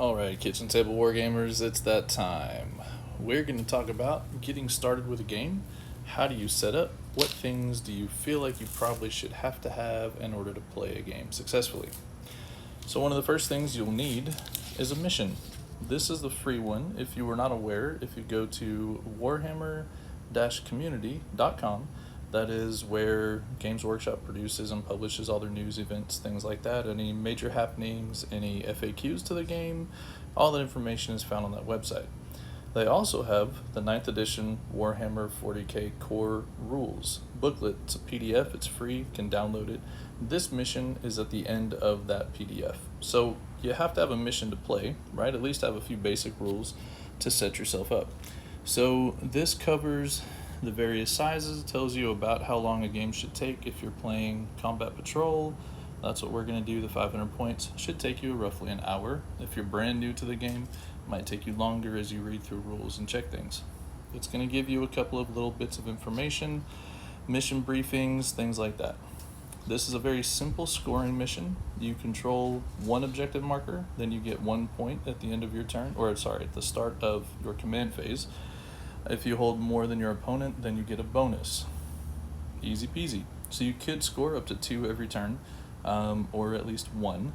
Alright, Kitchen Table Wargamers, it's that time. We're going to talk about getting started with a game. How do you set up? What things do you feel like you probably should have to have in order to play a game successfully? So one of the first things you'll need is a mission. This is the free one. If you were not aware, if you go to warhammer-community.com, that is where Games Workshop produces and publishes all their news, events, things like that. Any major happenings, any FAQs to the game, all that information is found on that website. They also have the 9th edition Warhammer 40k Core Rules booklet. It's a PDF, it's free, you can download it. This mission is at the end of that PDF. So you have to have a mission to play, right? At least have a few basic rules to set yourself up. So this covers the various sizes. It tells you about how long a game should take. If you're playing combat patrol, that's what we're going to do. The 500 points should take you roughly an hour. If you're brand new to the game, it might take you longer as you read through rules and check things. It's going to give you a couple of little bits of information, mission briefings, things like that. This is a very simple scoring mission. You control one objective marker, then you get 1 point at the end of your turn, or sorry, at the start of your command phase. If you hold more than your opponent, then you get a bonus. Easy peasy. So you could score up to 2 every turn, or at least 1.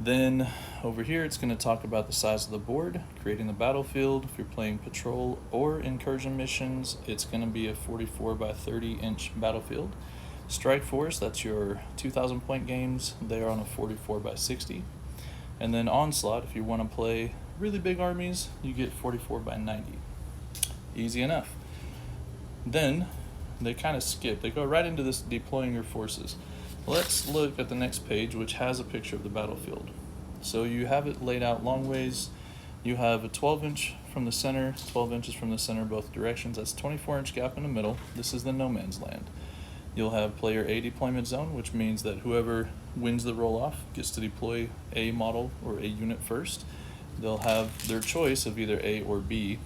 Then over here, it's going to talk about the size of the board, creating the battlefield. If you're playing patrol or incursion missions, it's going to be a 44 by 30 inch battlefield. Strike Force, that's your 2,000 point games. They are on a 44 by 60. And then Onslaught, if you want to play really big armies, you get 44 by 90. Easy enough. Then they kind of skip. They go right into this deploying your forces. Let's look at the next page, which has a picture of the battlefield. So you have it laid out long ways. You have a 12-inch from the center, 12 inches from the center both directions. That's 24-inch gap in the middle. This is the no man's land. You'll have player A deployment zone, which means that whoever wins the roll-off gets to deploy a model or a unit first. They'll have their choice of either A or B.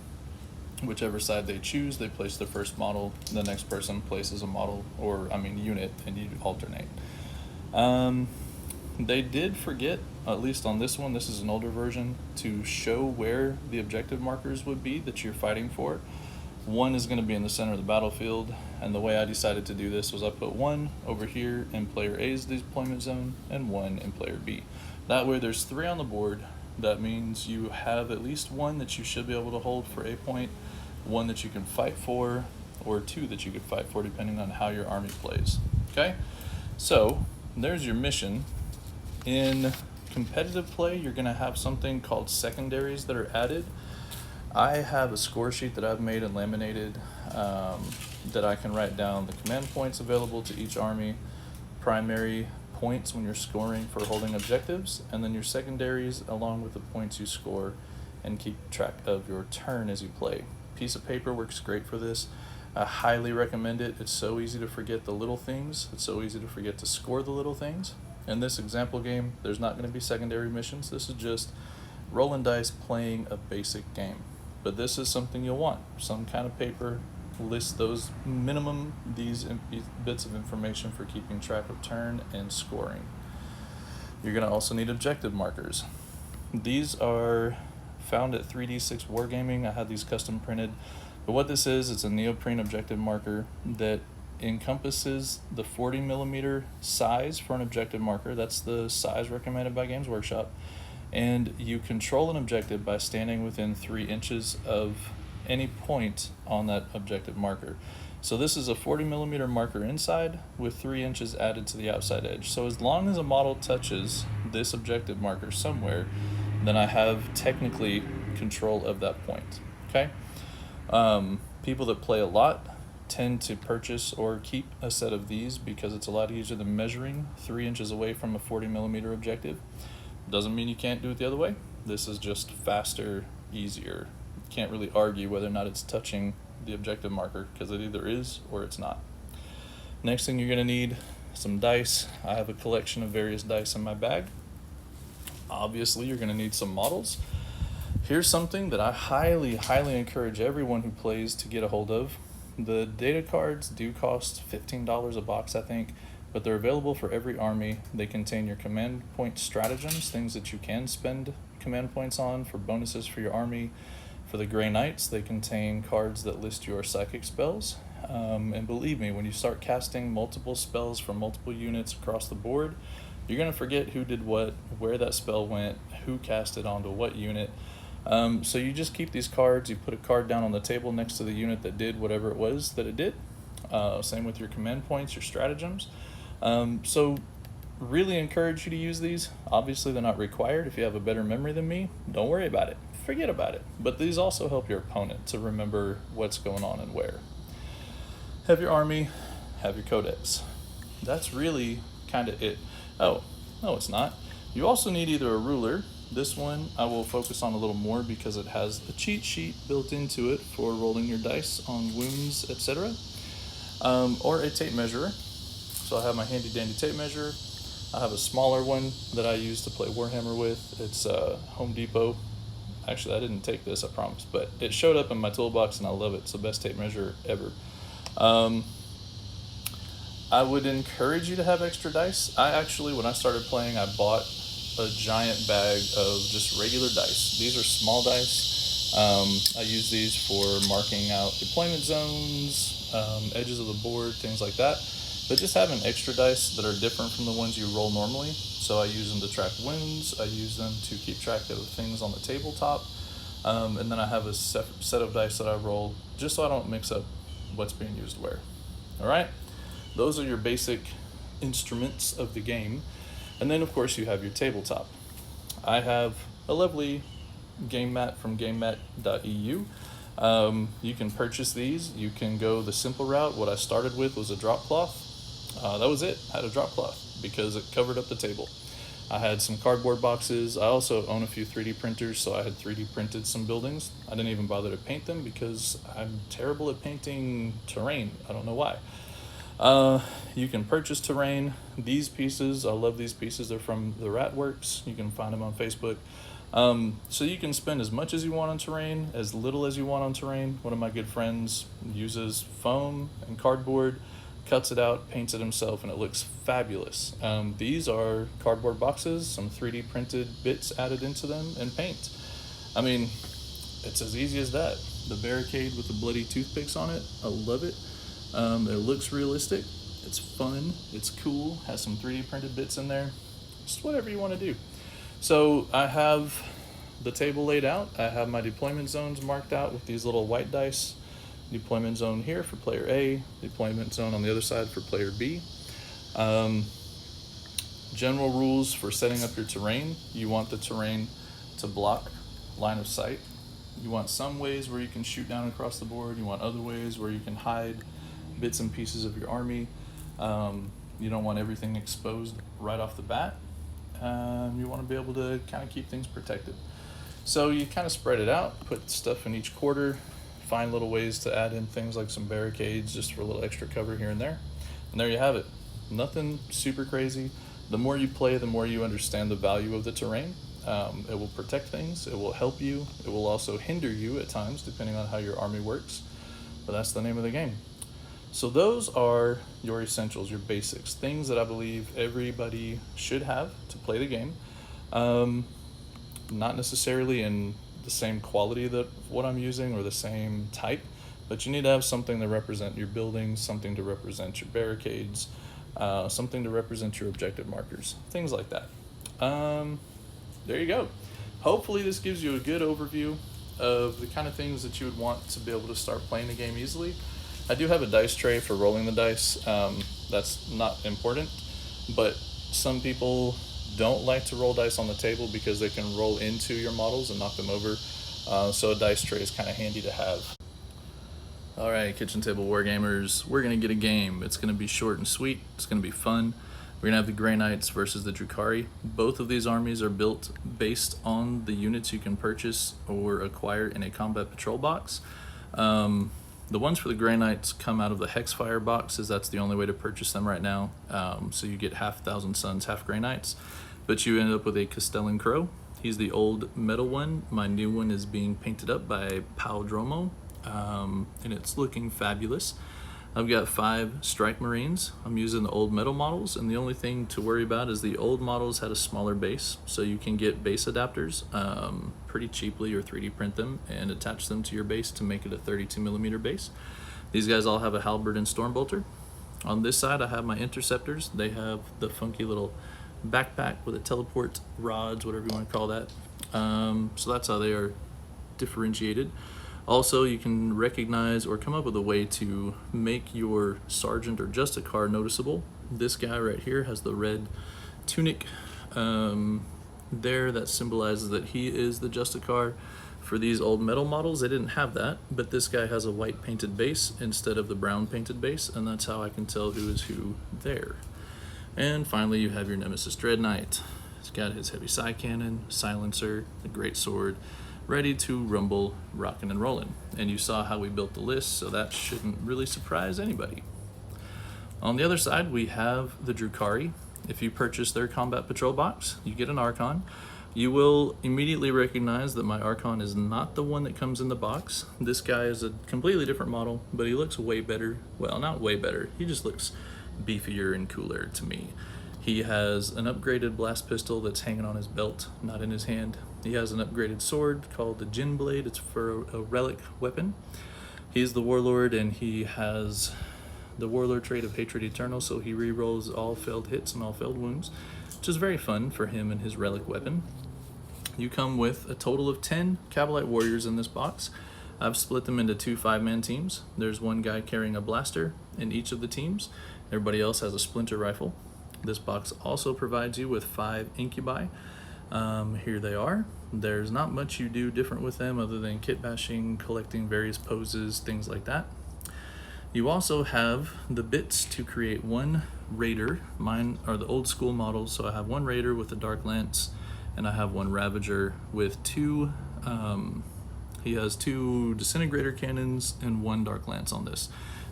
Whichever side they choose, they place their first model, the next person places a model, unit, and you alternate. They did forget, at least on this one, this is an older version, to show where the objective markers would be that you're fighting for. One is going to be in the center of the battlefield, and the way I decided to do this was I put one over here in player A's deployment zone and one in player B. That way there's 3 on the board. That means you have at least one that you should be able to hold for a point, one that you can fight for, or 2 that you could fight for depending on how your army plays. Okay? So there's your mission. In competitive play, you're going to have something called secondaries that are added. I have a score sheet that I've made and laminated that I can write down the command points available to each army, primary points when you're scoring for holding objectives, and then your secondaries along with the points you score, and keep track of your turn as you play. Piece of paper works great for this. I highly recommend it. It's so easy to forget the little things. It's so easy to forget to score the little things. In this example game, there's not going to be secondary missions. This is just rolling dice playing a basic game. But this is something you'll want. Some kind of paper, list those minimum, these bits of information for keeping track of turn and scoring. You're going to also need objective markers. These are found at 3D6 Wargaming. I had these custom printed. But what this is, it's a neoprene objective marker that encompasses the 40 millimeter size for an objective marker. That's the size recommended by Games Workshop. And you control an objective by standing within 3 inches of any point on that objective marker. So this is a 40 millimeter marker inside with 3 inches added to the outside edge. So as long as a model touches this objective marker somewhere, then I have technically control of that point. Okay? People that play a lot tend to purchase or keep a set of these because it's a lot easier than measuring 3 inches away from a 40 millimeter objective. Doesn't mean you can't do it the other way. This is just faster, easier. You can't really argue whether or not it's touching the objective marker because it either is or it's not. Next thing you're going to need some dice. I have a collection of various dice in my bag. Obviously, you're going to need some models. Here's something that I highly encourage everyone who plays to get a hold of. The data cards do cost $15 a box, I think, but they're available for every army. They contain your command point stratagems, things that you can spend command points on for bonuses for your army. For the Grey Knights, they contain cards that list your psychic spells. And believe me, when you start casting multiple spells from multiple units across the board, you're going to forget who did what, where that spell went, who cast it onto what unit. So you just keep these cards, you put a card down on the table next to the unit that did whatever it was that it did. Same with your command points, your stratagems. So really encourage you to use these. Obviously they're not required. If you have a better memory than me, don't worry about it. Forget about it. But these also help your opponent to remember what's going on and where. Have your army, have your codex. That's really kind of it. Oh, no it's not. You also need either a ruler. This one I will focus on a little more because it has a cheat sheet built into it for rolling your dice on wounds, etc. Or a tape measure. So I have my handy dandy tape measure. I have a smaller one that I use to play Warhammer with. It's Home Depot. Actually, I didn't take this, I promise, but it showed up in my toolbox and I love it. It's the best tape measure ever. I would encourage you to have extra dice. I actually, when I started playing, I bought a giant bag of just regular dice. These are small dice. I use these for marking out deployment zones, edges of the board, things like that. But just having extra dice that are different from the ones you roll normally. So I use them to track wounds. I use them to keep track of things on the tabletop. And then I have a set of dice that I roll just so I don't mix up what's being used where. All right? Those are your basic instruments of the game. And then, of course, you have your tabletop. I have a lovely game mat from gamemat.eu. You can purchase these. You can go the simple route. What I started with was a drop cloth. That was it. I had a drop cloth because it covered up the table. I had some cardboard boxes. I also own a few 3D printers, so I had 3D printed some buildings. I didn't even bother to paint them because I'm terrible at painting terrain. I don't know why. You can purchase terrain. These pieces, I love these pieces. They're from the Ratworks. You can find them on Facebook. So you can spend as much as you want on terrain, as little as you want on terrain. One of my good friends uses foam and cardboard, cuts it out, paints it himself, and it looks fabulous. These are cardboard boxes, some 3D printed bits added into them, and paint. I mean, it's as easy as that. The barricade with the bloody toothpicks on it, I love it. It looks realistic, it's fun, it's cool, has some 3D printed bits in there. Just whatever you want to do. So I have the table laid out. I have my deployment zones marked out with these little white dice. Deployment zone here for player A, deployment zone on the other side for player B. General rules for setting up your terrain. You want the terrain to block line of sight. You want some ways where you can shoot down across the board. You want other ways where you can hide bits and pieces of your army. You don't want everything exposed right off the bat. You want to be able to kind of keep things protected. So you kind of spread it out, put stuff in each quarter, find little ways to add in things like some barricades just for a little extra cover here and there. And there you have it. Nothing super crazy. The more you play, the more you understand the value of the terrain. It will protect things, it will help you, it will also hinder you at times depending on how your army works. But that's the name of the game. So those are your essentials, your basics, things that I believe everybody should have to play the game. Not necessarily in the same quality that what I'm using or the same type, but you need to have something to represent your buildings, something to represent your barricades, something to represent your objective markers, things like that. There you go. Hopefully this gives you a good overview of the kind of things that you would want to be able to start playing the game easily. I do have a dice tray for rolling the dice. That's not important, but some people don't like to roll dice on the table because they can roll into your models and knock them over. So a dice tray is kind of handy to have. All right, Kitchen Table Wargamers, we're gonna get a game. It's gonna be short and sweet. It's gonna be fun. We're gonna have the Grey Knights versus the Drukhari. Both of these armies are built based on the units you can purchase or acquire in a combat patrol box. The ones for the Grey Knights come out of the Hexfire boxes. That's the only way to purchase them right now. So you get half Thousand Suns, half Grey Knights, but you end up with a Castellan Crow. He's the old metal one. My new one is being painted up by Pal Dromo, and it's looking fabulous. I've got 5 strike marines. I'm using the old metal models, and the only thing to worry about is the old models had a smaller base, so you can get base adapters pretty cheaply or 3D print them and attach them to your base to make it a 32mm base. These guys all have a halberd and stormbolter. On this side, I have my interceptors. They have the funky little backpack with a teleport rods, whatever you want to call that. So that's how they are differentiated. Also, you can recognize or come up with a way to make your sergeant or Justicar noticeable. This guy right here has the red tunic there that symbolizes that he is the Justicar. For these old metal models, they didn't have that, but this guy has a white painted base instead of the brown painted base, and that's how I can tell who is who there. And finally, you have your Nemesis Dread Knight. He's got his heavy side cannon, silencer, a great sword, ready to rumble, rockin' and rollin'. And you saw how we built the list, so that shouldn't really surprise anybody. On the other side, we have the Drukhari. If you purchase their combat patrol box, you get an Archon. You will immediately recognize that my Archon is not the one that comes in the box. This guy is a completely different model, but he looks way better. Well, not way better, he just looks beefier and cooler to me. He has an upgraded blast pistol that's hanging on his belt, not in his hand. He has an upgraded sword called the Jin Blade. It's for a relic weapon. He's the Warlord, and he has the Warlord trait of Hatred Eternal, so he rerolls all failed hits and all failed wounds, which is very fun for him and his relic weapon. You come with a total of 10 Cavalite Warriors in this box. I've split them into 2 5-man teams. There's one guy carrying a blaster in each of the teams. Everybody else has a splinter rifle. This box also provides you with 5 incubi. Here they are. There's not much you do different with them other than kit bashing, collecting various poses, things like that. You also have the bits to create one Raider. Mine are the old school models, so I have one Raider with a Dark Lance, and I have one Ravager with 2, he has 2 Disintegrator Cannons and 1 Dark Lance on this,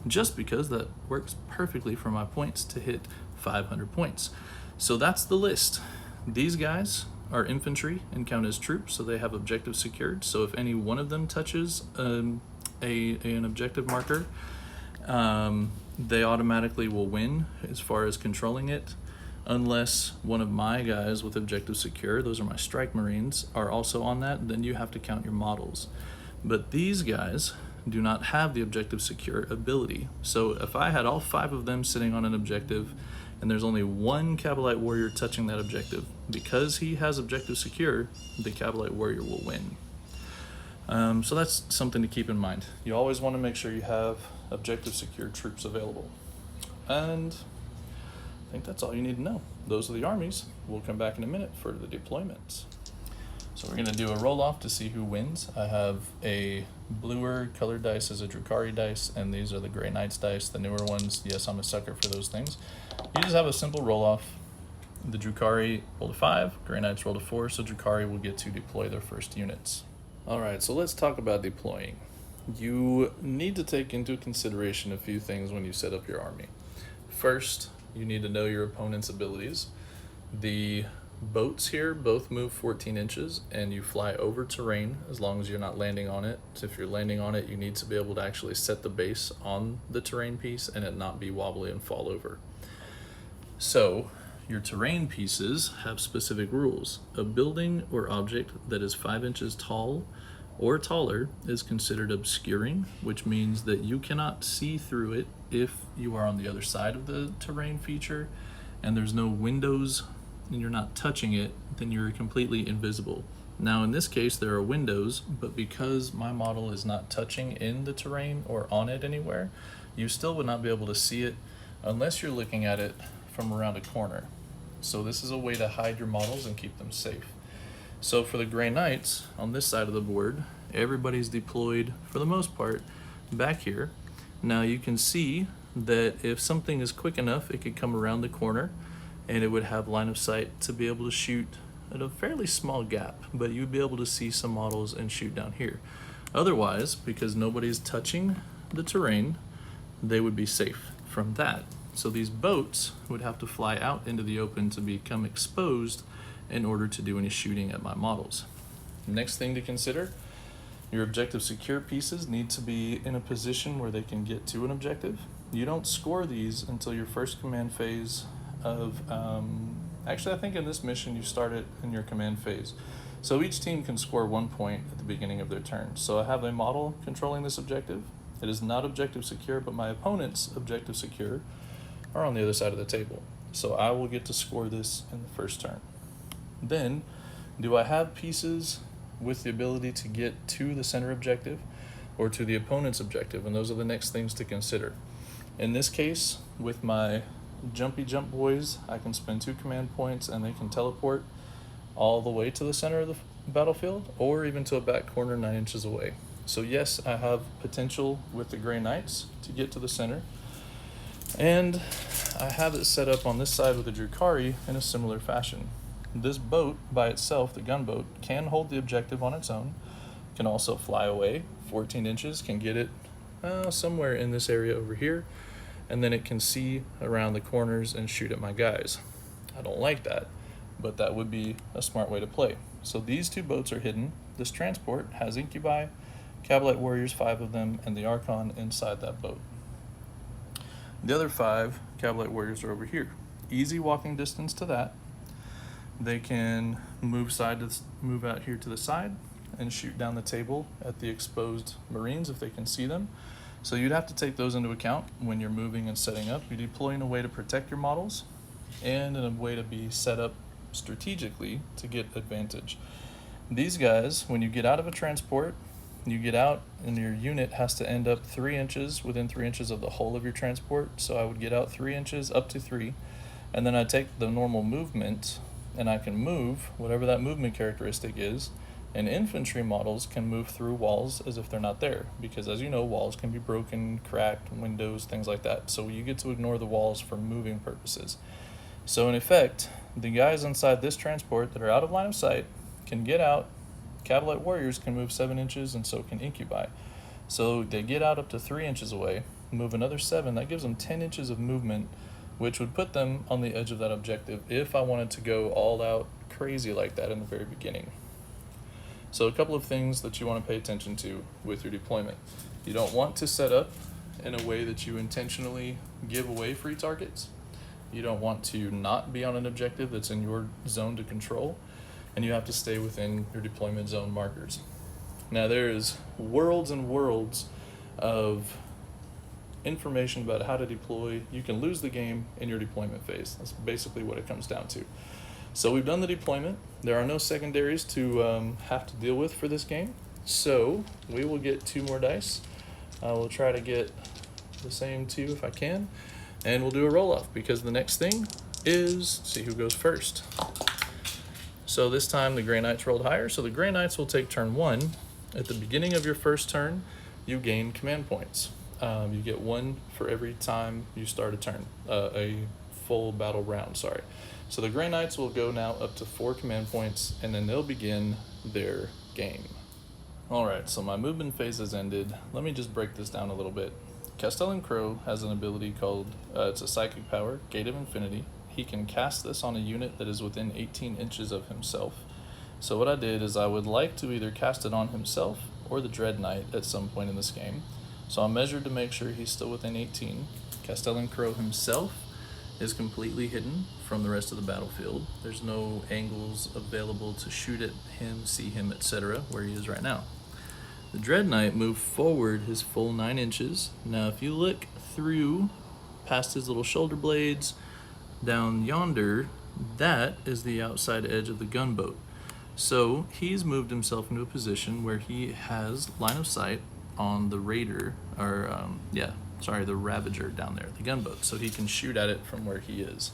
just because that works perfectly for my points to hit 500 points. So that's the list. These guys are infantry and count as troops, so they have objectives secured. So if any one of them touches an objective marker, they automatically will win as far as controlling it, unless one of my guys with objective secure, those are my strike marines, are also on that. Then you have to count your models. But these guys do not have the objective secure ability. So if I had all 5 of them sitting on an objective and there's only one Cavalite Warrior touching that objective, because he has objective secure, the Cavalite Warrior will win. So that's something to keep in mind. You always want to make sure you have objective secure troops available. And I think that's all you need to know. Those are the armies. We'll come back in a minute for the deployments. So we're going to do a roll-off to see who wins. I have a bluer colored dice as a Drukhari dice, and these are the Grey Knights dice, the newer ones. Yes, I'm a sucker for those things. You just have a simple roll-off. The Drukhari rolled a 5, Grey Knights rolled a 4, so Drukhari will get to deploy their first units. Alright, so let's talk about deploying. You need to take into consideration a few things when you set up your army. First, you need to know your opponent's abilities. The boats here both move 14 inches, and you fly over terrain as long as you're not landing on it. So if you're landing on it, you need to be able to actually set the base on the terrain piece and it not be wobbly and fall over. So your terrain pieces have specific rules. A building or object that is 5 inches tall or taller is considered obscuring, which means that you cannot see through it if you are on the other side of the terrain feature and there's no windows and you're not touching it, then you're completely invisible. Now in this case there are windows, but because my model is not touching in the terrain or on it anywhere, you still would not be able to see it unless you're looking at it from around a corner. So this is a way to hide your models and keep them safe. So for the Grey Knights, on this side of the board, everybody's deployed, for the most part, back here. Now you can see that if something is quick enough, it could come around the corner and it would have line of sight to be able to shoot at a fairly small gap, but you'd be able to see some models and shoot down here. Otherwise, because nobody's touching the terrain, they would be safe from that. So these boats would have to fly out into the open to become exposed in order to do any shooting at my models. Next thing to consider, your objective secure pieces need to be in a position where they can get to an objective. you don't score these until your first command phase of, actually I think in this mission you start it in your command phase. So each team can score 1 point at the beginning of their turn. So I have a model controlling this objective. It is not objective secure, but my opponent's objective secure are on the other side of the table. So I will get to score this in the first turn. Then, do I have pieces with the ability to get to the center objective or to the opponent's objective? And those are the next things to consider. In this case, with my jumpy jump boys, I can spend 2 command points and they can teleport all the way to the center of the battlefield or even to a back corner 9 inches away. So yes, I have potential with the Grey Knights to get to the center. And I have it set up on this side with the Drukhari in a similar fashion. This boat by itself, the gunboat, can hold the objective on its own, can also fly away 14 inches, can get it somewhere in this area over here, and then it can see around the corners and shoot at my guys. I don't like that, but that would be a smart way to play. So these 2 boats are hidden. This transport has Incubi, Cavalite Warriors, 5 of them, and the Archon inside that boat. The other 5 Cavalite Warriors are over here. Easy walking distance to that. They can move out here to the side and shoot down the table at the exposed Marines if they can see them. So you'd have to take those into account when you're moving and setting up. You're deploying a way to protect your models and in a way to be set up strategically to get advantage. These guys, when you get out of a transport, you get out and your unit has to end up 3 inches, within 3 inches of the hull of your transport. So I would get out 3 inches up to 3, and then I take the normal movement and I can move whatever that movement characteristic is. And infantry models can move through walls as if they're not there, because as you know, walls can be broken, cracked, windows, things like that. So you get to ignore the walls for moving purposes. So in effect, the guys inside this transport that are out of line of sight can get out. Cavalite Warriors can move 7 inches, and so can Incubi. So they get out up to 3 inches away, move another 7. That gives them 10 inches of movement, which would put them on the edge of that objective if I wanted to go all out crazy like that in the very beginning. So a couple of things that you want to pay attention to with your deployment. You don't want to set up in a way that you intentionally give away free targets. You don't want to not be on an objective that's in your zone to control. And you have to stay within your deployment zone markers. Now there's worlds and worlds of information about how to deploy. You can lose the game in your deployment phase. That's basically what it comes down to. So we've done the deployment. There are no secondaries to have to deal with for this game. So we will get 2 more dice. We'll try to get the same 2 if I can. And we'll do a roll-off because the next thing is see who goes first. So this time the Grey Knights rolled higher, so the Grey Knights will take turn 1. At the beginning of your first turn, you gain command points. You get 1 for every time you start a turn, a full battle round, sorry. So the Grey Knights will go now up to 4 command points, and then they'll begin their game. Alright, so my movement phase has ended. Let me just break this down a little bit. Castellan Crow has an ability called, it's a psychic power, Gate of Infinity. He can cast this on a unit that is within 18 inches of himself. So what I did is I would like to either cast it on himself or the Dread Knight at some point in this game. So I measured to make sure he's still within 18. Castellan Crow himself is completely hidden from the rest of the battlefield. There's no angles available to shoot at him, see him, etc. where he is right now. The Dread Knight moved forward his full 9 inches. Now if you look through past his little shoulder blades, down yonder, that is the outside edge of the gunboat. So he's moved himself into a position where he has line of sight on the raider, or the Ravager down there, the gunboat, so he can shoot at it from where he is.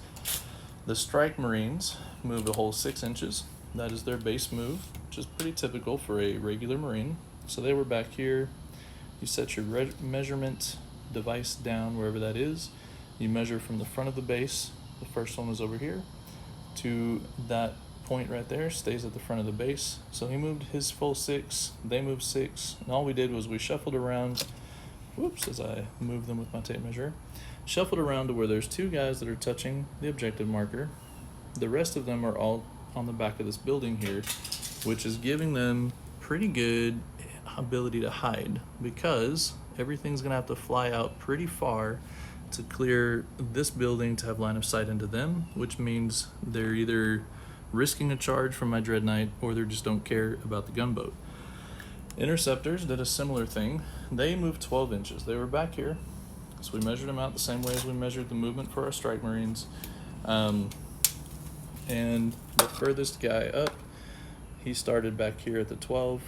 The Strike Marines moved a whole 6 inches. That is their base move, which is pretty typical for a regular Marine. So they were back here. You set your measurement device down wherever that is. You measure from the front of the base. The first one was over here to that point right there, stays at the front of the base. So he moved his full 6, they moved 6, and all we did was we shuffled around, as I moved them with my tape measure, shuffled around to where there's 2 guys that are touching the objective marker. The rest of them are all on the back of this building here, which is giving them pretty good ability to hide because everything's gonna have to fly out pretty far to clear this building to have line of sight into them, which means they're either risking a charge from my Dread Knight or they just don't care about the gunboat. Interceptors did a similar thing. They moved 12 inches. They were back here, so we measured them out the same way as we measured the movement for our strike marines. And the furthest guy up, he started back here at the 12.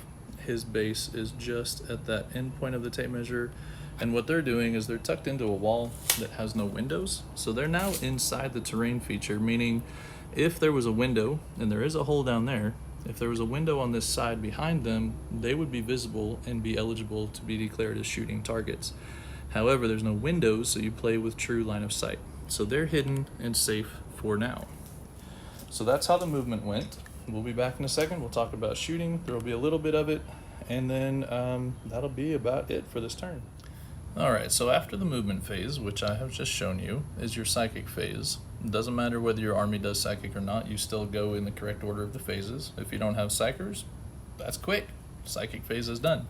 His base is just at that end point of the tape measure. And what they're doing is they're tucked into a wall that has no windows. So they're now inside the terrain feature, meaning if there was a window, and there is a hole down there, if there was a window on this side behind them, they would be visible and be eligible to be declared as shooting targets. However, there's no windows, so you play with true line of sight. So they're hidden and safe for now. So that's how the movement went. We'll be back in a second. We'll talk about shooting. There will be a little bit of it, and then that'll be about it for this turn. All right, so after the movement phase, which I have just shown you, is your psychic phase. It doesn't matter whether your army does psychic or not, you still go in the correct order of the phases. If you don't have psychers, that's quick. Psychic phase is done.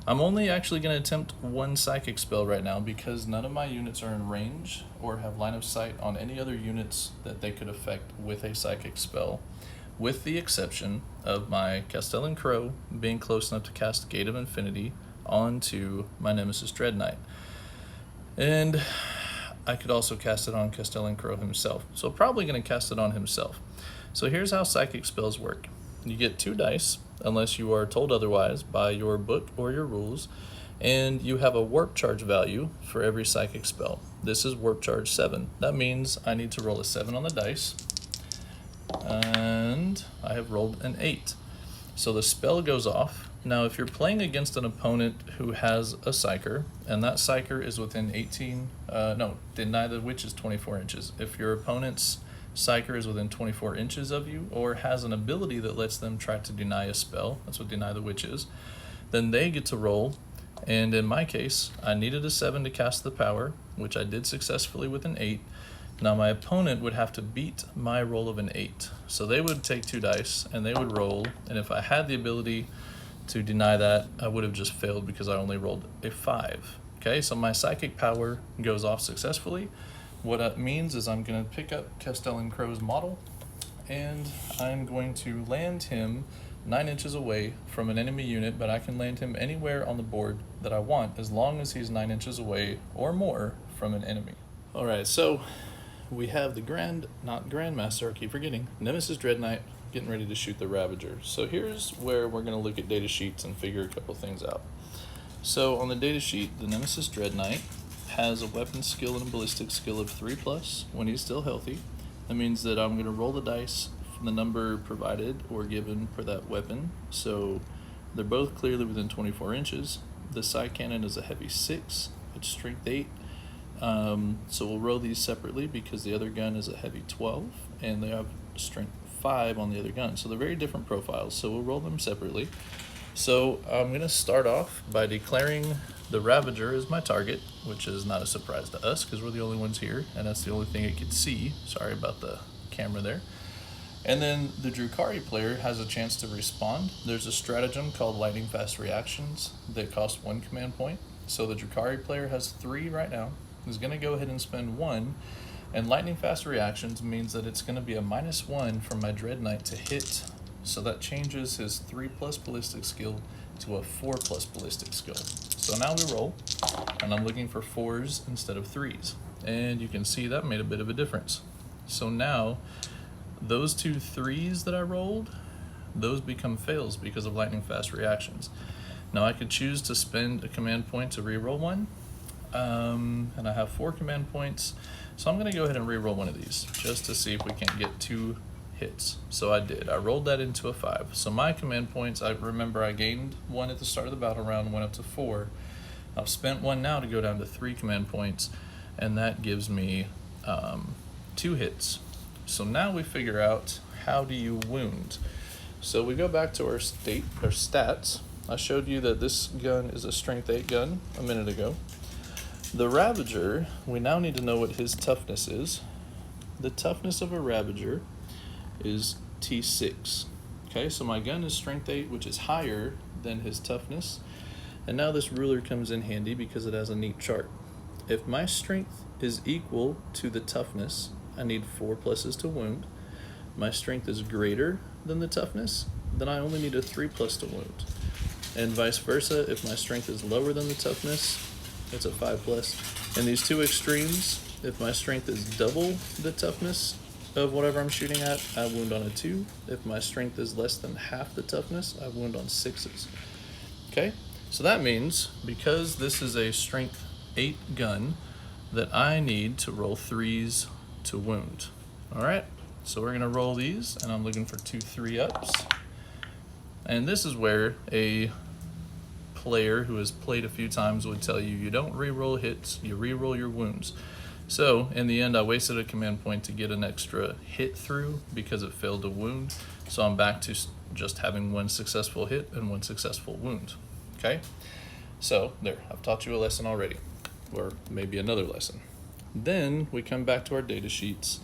I'm only actually going to attempt one psychic spell right now because none of my units are in range or have line of sight on any other units that they could affect with a psychic spell, with the exception of my Castellan Crow being close enough to cast Gate of Infinity onto my Nemesis Dread Knight. And I could also cast it on Castellan Crow himself. So probably going to cast it on himself. So here's how psychic spells work. You get 2 dice, unless you are told otherwise by your book or your rules, and you have a warp charge value for every psychic spell. This is warp charge 7. That means I need to roll a 7 on the dice, and I have rolled an 8. So the spell goes off. Now, if you're playing against an opponent who has a psyker, and that psyker is within deny the witch is 24 inches. If your opponent's psyker is within 24 inches of you, or has an ability that lets them try to deny a spell, that's what deny the witch is, then they get to roll. And in my case, I needed a 7 to cast the power, which I did successfully with an 8. Now my opponent would have to beat my roll of an 8. So they would take 2 dice, and they would roll, and if I had the ability to deny that, I would have just failed because I only rolled a 5. Okay, so my psychic power goes off successfully. What that means is I'm going to pick up Castellan Crow's model, and I'm going to land him 9 inches away from an enemy unit, but I can land him anywhere on the board that I want as long as he's 9 inches away or more from an enemy. All right, so we have the Grandmaster, I keep forgetting, Nemesis Dread Knight, getting ready to shoot the Ravager. So here's where we're going to look at data sheets and figure a couple things out. So on the data sheet, the Nemesis Dread Knight has a weapon skill and a ballistic skill of 3+ when he's still healthy. That means that I'm going to roll the dice from the number provided or given for that weapon. So they're both clearly within 24 inches. The side cannon is a heavy 6, it's strength 8. So we'll roll these separately because the other gun is a heavy 12 and they have strength 5 on the other gun. So they're very different profiles, so we'll roll them separately. So I'm going to start off by declaring the Ravager as my target, which is not a surprise to us because we're the only ones here and that's the only thing it could see. Sorry about the camera there. And then the Drukhari player has a chance to respond. There's a stratagem called Lightning Fast Reactions that costs 1 command point. So the Drukhari player has 3 right now. He's going to go ahead and spend 1. And Lightning Fast Reactions means that it's going to be a -1 from my Dread Knight to hit. So that changes his 3+ ballistic skill to a 4+ ballistic skill. So now we roll, and I'm looking for 4s instead of 3s. And you can see that made a bit of a difference. So now, those 2 3s that I rolled, those become fails because of Lightning Fast Reactions. Now I could choose to spend a command point to reroll 1, and I have 4 command points. So I'm going to go ahead and re-roll one of these just to see if we can't get 2 hits. So I did. I rolled that into a 5. So my command points, I remember I gained 1 at the start of the battle round, went up to 4. I've spent 1 now to go down to 3 command points, and that gives me 2 hits. So now we figure out how do you wound. So we go back to our stats. I showed you that this gun is a strength 8 gun a minute ago. The Ravager, we now need to know what his toughness is. The toughness of a Ravager is T6. Okay, so my gun is strength 8, which is higher than his toughness. And now this ruler comes in handy because it has a neat chart. If my strength is equal to the toughness. I need 4 pluses to wound. My strength is greater than the toughness, then I only need a 3 plus to wound. And vice versa, if my strength is lower than the toughness, it's a 5 plus. In these two extremes, if my strength is double the toughness of whatever I'm shooting at, I wound on a 2. If my strength is less than half the toughness, I wound on 6s. Okay, so that means because this is a strength 8 gun, that I need to roll 3s to wound. All right, so we're gonna roll these, and I'm looking for 2 3-ups. And this is where a player who has played a few times would tell you, you don't re-roll hits, you re-roll your wounds. So in the end, I wasted a command point to get an extra hit through because it failed to wound. So I'm back to just having 1 successful hit and 1 successful wound. Okay, so there, I've taught you a lesson already, or maybe another lesson. Then we come back to our data sheets.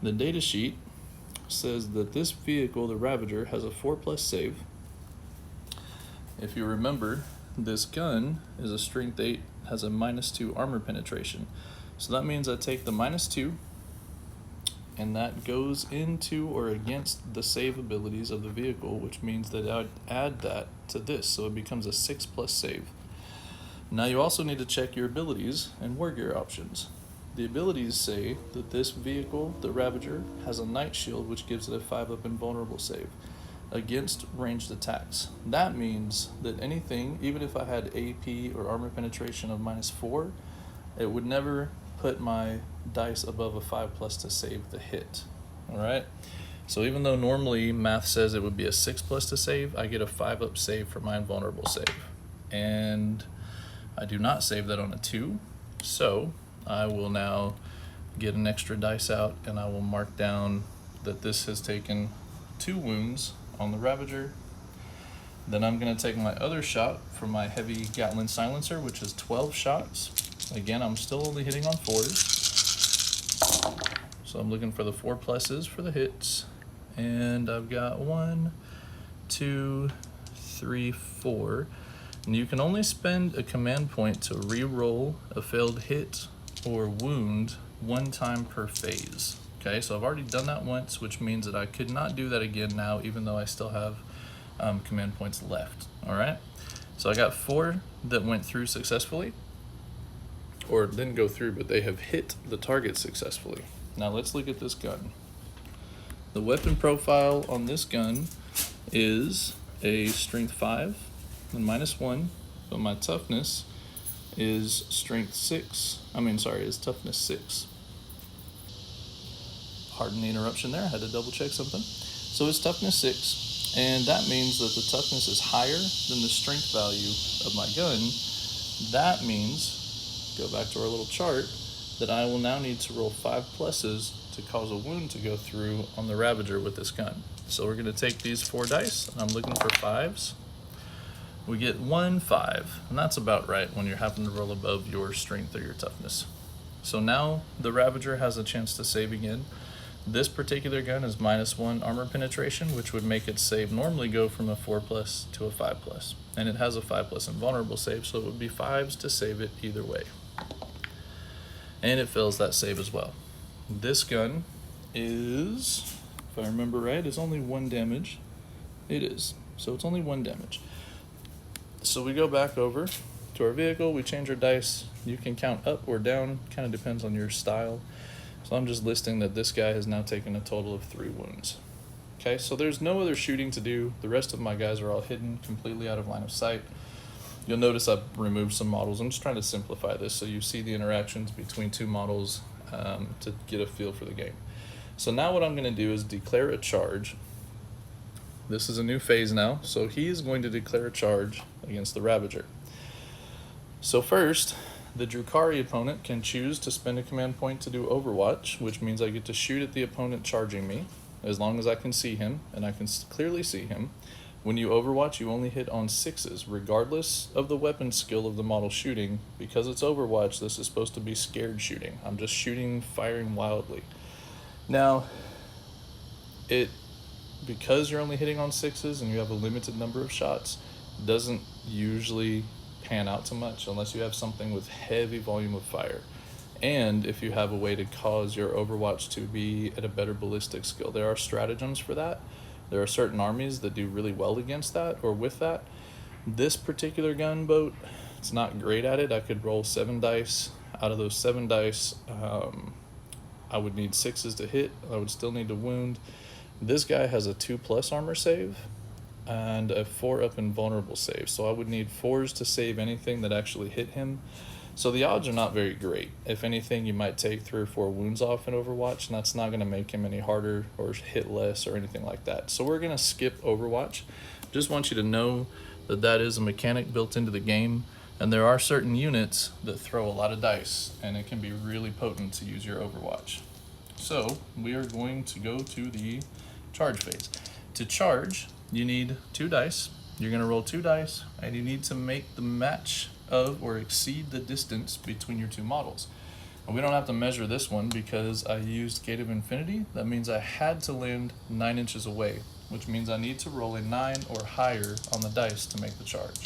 The data sheet says that this vehicle, the Ravager, has a 4 plus save. If you remember, this gun is a strength 8, has a -2 armor penetration. So that means I take the -2, and that goes into or against the save abilities of the vehicle, which means that I'd add that to this, so it becomes a 6 plus save. Now you also need to check your abilities and war gear options. The abilities say that this vehicle, the Ravager, has a Night Shield, which gives it a 5-up invulnerable save against ranged attacks. That means that anything, even if I had AP or armor penetration of -4, it would never put my dice above a 5 plus to save the hit. All right, so even though normally math says it would be a 6 plus to save, I get a 5-up save for my invulnerable save, and I do not save that on a 2, so I will now get an extra dice out, and I will mark down that this has taken 2 wounds on the Ravager. Then I'm going to take my other shot from my heavy Gatlin silencer, which is 12 shots. Again, I'm still only hitting on 4s. So I'm looking for the 4 pluses for the hits. And I've got 1, 2, 3, 4. And you can only spend a command point to re-roll a failed hit or wound 1 time per phase. Okay, so I've already done that once, which means that I could not do that again now, even though I still have command points left. All right, so I got 4 that went through successfully, or didn't go through, but they have hit the target successfully. Now let's look at this gun. The weapon profile on this gun is a strength 5 and -1, but my toughness is strength 6. Is toughness 6. Pardon the interruption there, I had to double check something. So it's toughness 6, and that means that the toughness is higher than the strength value of my gun. That means, go back to our little chart, that I will now need to roll 5 pluses to cause a wound to go through on the Ravager with this gun. So we're going to take these 4 dice, and I'm looking for 5s. We get 1 5, and that's about right when you're having to roll above your strength or your toughness. So now the Ravager has a chance to save again. This particular gun is -1 armor penetration, which would make its save normally go from a 4 plus to a 5 plus. And it has a 5 plus invulnerable save, so it would be 5s to save it either way. And it fails that save as well. This gun is, if I remember right, is only 1 damage. It is, so it's only 1 damage. So we go back over to our vehicle, we change our dice. You can count up or down, kind of depends on your style. So I'm just listing that this guy has now taken a total of 3 wounds. Okay, so there's no other shooting to do. The rest of my guys are all hidden, completely out of line of sight. You'll notice I've removed some models. I'm just trying to simplify this so you see the interactions between 2 models to get a feel for the game. So now what I'm going to do is declare a charge. This is a new phase now, so he is going to declare a charge against the Ravager. So first, the Drukhari opponent can choose to spend a command point to do Overwatch, which means I get to shoot at the opponent charging me, as long as I can see him, and I can clearly see him. When you Overwatch, you only hit on 6s, regardless of the weapon skill of the model shooting. Because it's Overwatch, this is supposed to be scared shooting. I'm just shooting, firing wildly. Now, because you're only hitting on 6s and you have a limited number of shots, doesn't usually pan out too much unless you have something with heavy volume of fire. and if you have a way to cause your Overwatch to be at a better ballistic skill. There are stratagems for that. There are certain armies that do really well against that or with that. This particular gunboat, it's not great at it. I could roll 7 dice. Out of those 7 dice, I would need 6s to hit. I would still need to wound. This guy has a 2+ armor save and a 4 invulnerable save. So I would need 4s to save anything that actually hit him. So the odds are not very great. If anything, you might take 3 or 4 wounds off in Overwatch, and that's not going to make him any harder or hit less or anything like that. So we're going to skip Overwatch. Just want you to know that that is a mechanic built into the game, and there are certain units that throw a lot of dice, and it can be really potent to use your Overwatch. So we are going to go to the charge phase. To charge, you need 2 dice. You're going to roll 2 dice, and you need to make the match of or exceed the distance between your 2 models. And we don't have to measure this one because I used Gate of Infinity. That means I had to land 9 inches away, which means I need to roll a 9 or higher on the dice to make the charge.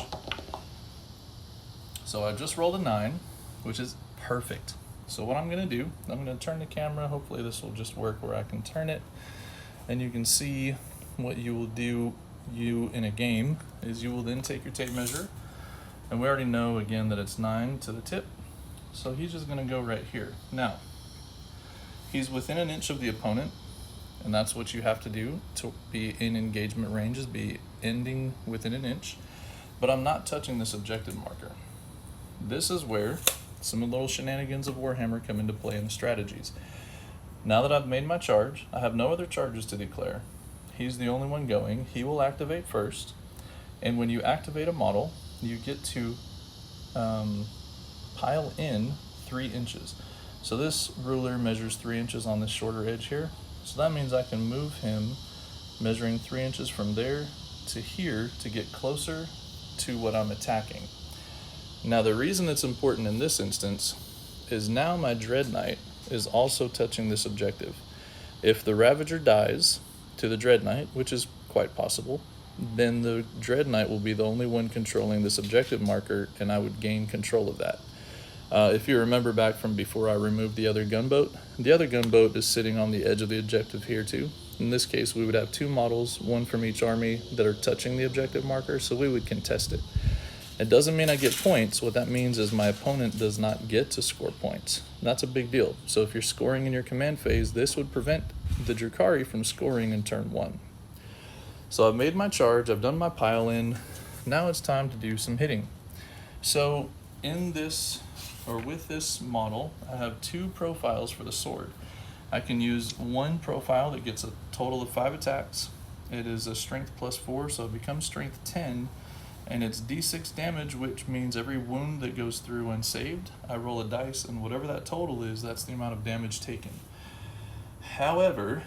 So I just rolled a 9, which is perfect. So what I'm going to do, I'm going to turn the camera. Hopefully this will just work where I can turn it, and you can see what you will do in a game is you will then take your tape measure. And we already know, again, that it's 9 to the tip. So he's just going to go right here. Now, he's within an inch of the opponent, and that's what you have to do to be in engagement range, is be ending within an inch. But I'm not touching this objective marker. This is where some of the little shenanigans of Warhammer come into play in the strategies. Now that I've made my charge, I have no other charges to declare. He's the only one going. He will activate first. And when you activate a model, you get to pile in 3 inches. So this ruler measures 3 inches on this shorter edge here. So that means I can move him measuring 3 inches from there to here to get closer to what I'm attacking. Now the reason it's important in this instance is now my Dread Knight is also touching this objective. If the Ravager dies to the Dread Knight, which is quite possible, then the Dread Knight will be the only one controlling this objective marker, and I would gain control of that. If you remember back from before I removed the other gunboat is sitting on the edge of the objective here too. In this case, we would have 2 models, 1 from each army, that are touching the objective marker, so we would contest it. It doesn't mean I get points. What that means is my opponent does not get to score points. And that's a big deal. So if you're scoring in your command phase, this would prevent the Drukhari from scoring in turn 1. So I've made my charge, I've done my pile in. Now it's time to do some hitting. So in this, or with this model, I have 2 profiles for the sword. I can use one profile that gets a total of 5 attacks. It is a strength +4, so it becomes strength 10, and it's d6 damage, which means every wound that goes through unsaved, I roll a dice, and whatever that total is, that's the amount of damage taken. However,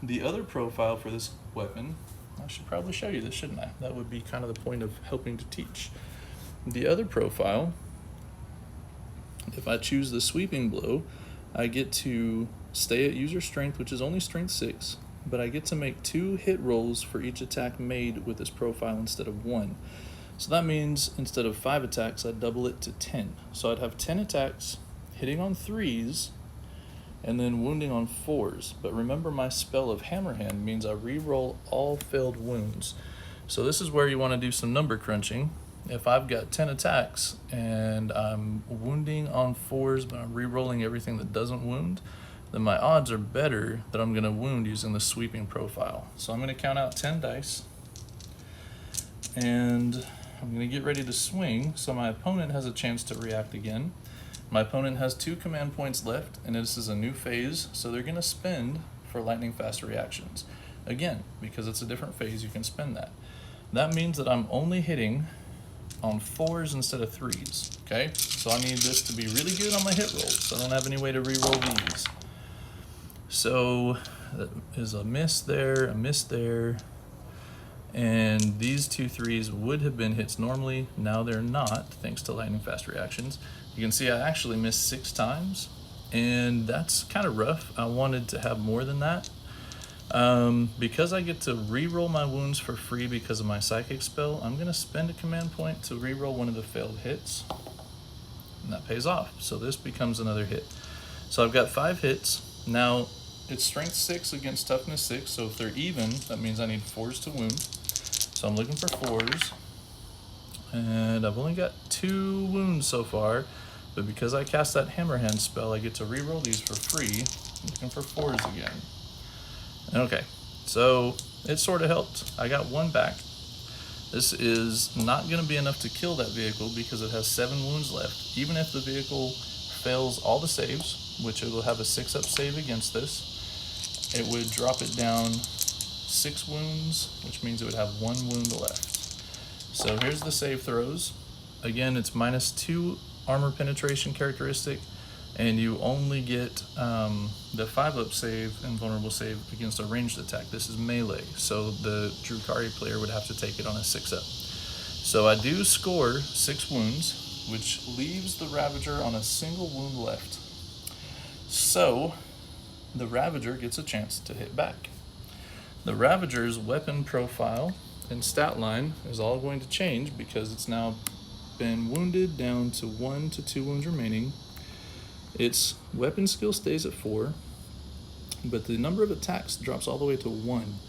the other profile for this weapon, I should probably show you this, shouldn't I? That would be kind of the point of helping to teach. The other profile, if I choose the sweeping blow, I get to stay at user strength, which is only strength 6, but I get to make 2 hit rolls for each attack made with this profile instead of 1. So that means instead of 5 attacks, I'd double it to 10. So I'd have 10 attacks, hitting on 3s, and then wounding on 4s. But remember, my spell of Hammerhand means I re-roll all failed wounds. So this is where you want to do some number crunching. If I've got 10 attacks and I'm wounding on 4s, but I'm re-rolling everything that doesn't wound, then my odds are better that I'm going to wound using the sweeping profile. So I'm going to count out 10 dice, and I'm going to get ready to swing so my opponent has a chance to react again. My opponent has 2 command points left, and this is a new phase, so they're going to spend for lightning fast reactions. Again, because it's a different phase, you can spend that. That means that I'm only hitting on 4s instead of 3s, okay? So I need this to be really good on my hit rolls, so I don't have any way to re-roll these. So that is a miss there, and these 2 3s would have been hits normally. Now they're not, thanks to lightning fast reactions. You can see I actually missed 6 times, and that's kind of rough. I wanted to have more than that. Because I get to re-roll my wounds for free because of my psychic spell, I'm going to spend a command point to re-roll one of the failed hits, and that pays off. So this becomes another hit. So I've got 5 hits. Now, it's strength 6 against toughness 6, so if they're even, that means I need 4s to wound. So I'm looking for 4s. And I've only got 2 wounds so far, but because I cast that Hammerhand spell, I get to reroll these for free. I'm looking for 4s again. Okay, so it sort of helped. I got 1 back. This is not going to be enough to kill that vehicle because it has 7 wounds left. Even if the vehicle fails all the saves, which it will have a 6-up save against this, it would drop it down 6 wounds, which means it would have 1 wound left. So here's the save throws. Again, it's -2 armor penetration characteristic, and you only get the 5-up save and vulnerable save against a ranged attack. This is melee, so the Drukhari player would have to take it on a 6-up. So I do score 6 wounds, which leaves the Ravager on a single wound left. So the Ravager gets a chance to hit back. The Ravager's weapon profile and stat line is all going to change because it's now been wounded down to 1 to 2 wounds remaining. Its weapon skill stays at 4, but the number of attacks drops all the way to 1.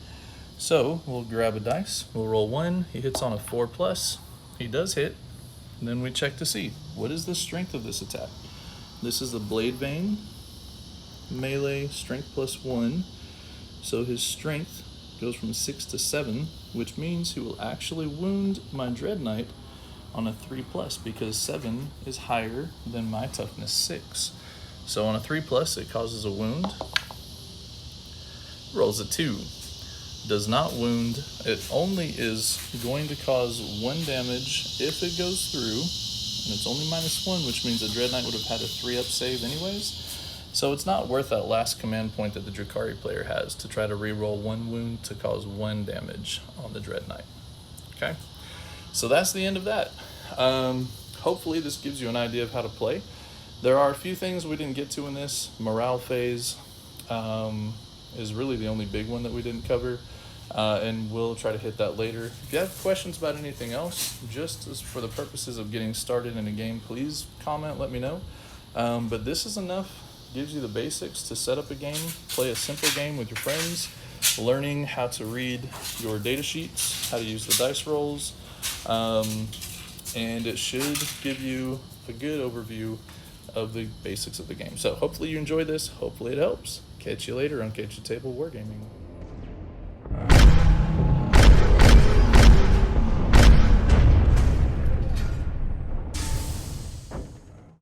So we'll grab a dice, we'll roll 1, he hits on a 4+, he does hit, and then we check to see, what is the strength of this attack? This is the Blade Vein, melee, strength +1, so his strength goes from 6 to 7, which means he will actually wound my Dread Knight on a 3+, because 7 is higher than my toughness 6. So on a 3+, it causes a wound. Rolls a 2. Does not wound. It only is going to cause 1 damage if it goes through, and it's only -1, which means the Dread Knight would have had a 3-up save anyways. So it's not worth that last command point that the Drukhari player has to try to reroll 1 wound to cause 1 damage on the Dread Knight. Okay, so that's the end of that. Hopefully this gives you an idea of how to play. There are a few things we didn't get to in this. Morale phase is really the only big one that we didn't cover, and we'll try to hit that later. If you have questions about anything else, just as for the purposes of getting started in a game, please comment, let me know. But this is enough. Gives you the basics to set up a game, play a simple game with your friends, learning how to read your data sheets, how to use the dice rolls, and it should give you a good overview of the basics of the game. So hopefully you enjoyed this, hopefully it helps. Catch you later on KTW Wargaming.